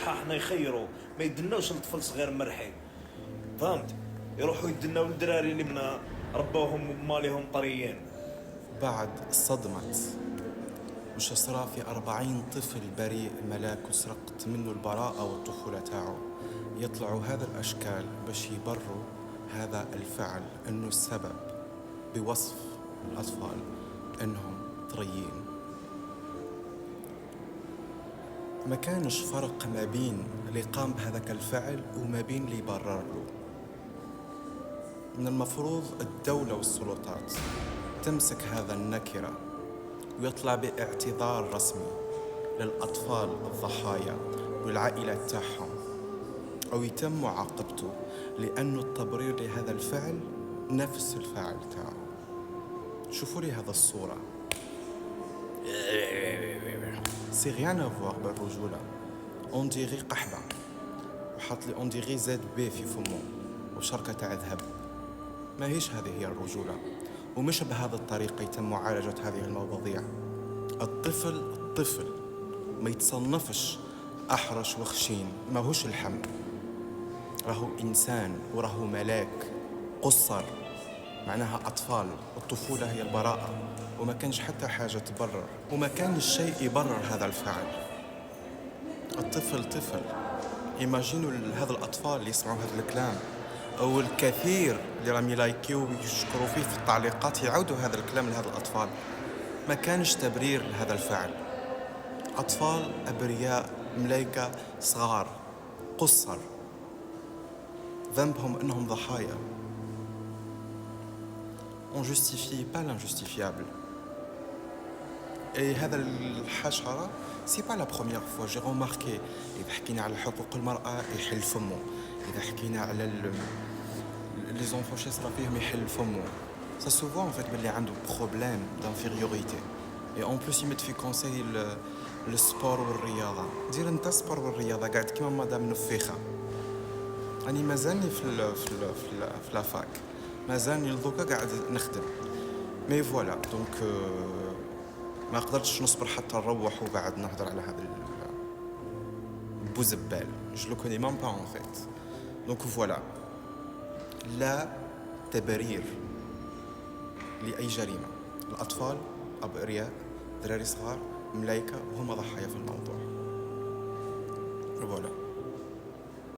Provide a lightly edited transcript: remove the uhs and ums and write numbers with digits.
صحاحنا يخيروا ما يدناوش لطفل صغير مرحي، فهمت؟ يروحوا يدناو للدراري اللي منا ربوهم ماليهم طريين. بعد صدمت وش صرا في 40 طفل بريء ملاك وسرقت منه البراءة والطفولة تاعو، يطلعوا هذا الأشكال باش يبروا هذا الفعل أنه السبب بوصف الأطفال أنهم طريين. ما كانش فرق ما بين اللي قام بهذاك الفعل وما بين اللي يبرر له. من المفروض الدولة والسلطات تمسك هذا النكرة ويطلع باعتذار رسمي للأطفال الضحايا والعائلات تاعهم، أو يتم معاقبته، لأنه التبرير لهذا الفعل نفس الفاعل تاعه. شوفوا لي هذا الصورة، سي غيان افوار بالرجولة. اون ديغي قحبة وحط لي اون ديغي زاد بي في فمه وشركة تاع ذهب. ما هيش هذه هي الرجولة، ومش بهذه الطريقة يتم معالجة هذه المواضيع. الطفل ما يتصنفش أحرش وخشين، ما هوش الحم، راهو إنسان وراهو ملاك قصر، معناها أطفال. الطفولة هي البراءة، وما كانش حتى حاجة تبرر، وما كان شيء يبرر هذا الفعل. الطفل طفل. إيماجينوا هذا الأطفال اللي يسمعوا هذا الكلام، أو الكثير اللي راهم يلايكيو ويشكروا فيه في التعليقات يعودوا هذا الكلام لهذا الأطفال. ما كانش تبرير لهذا الفعل. أطفال أبرياء ملايكة صغار قصر، ذنبهم أنهم ضحايا. on justifie pas l'injustifiable. Et هذا الحشرة سي با لا بروميير فوا جي روماركي. إذا حكينا على حقوق المرأة يحل فمه، إذا حكينا على لي زونفون شي صرا فيهم يحل فمه. سا سوفون فيت بلي عنده بروبليم دانفيريوريتي. اي اون بلوس يمد في كونساي السبور والرياضة. دير انت السبور والرياضة قاعد كيما مدام نفيخة. أني مازالني في لافاك، مازالني لذوكا قاعد نخدم، مي فوالا دونك ما قدرتش نصبر حتى نروح وبعد نهضر على هذا البوزبال. جو لو كوني مام با اون فيت. دونك فوالا، لا تبرير لأي جريمة. الأطفال أبرياء، دراري صغار ملايكة وهم ضحايا في الموضوع. فوالا.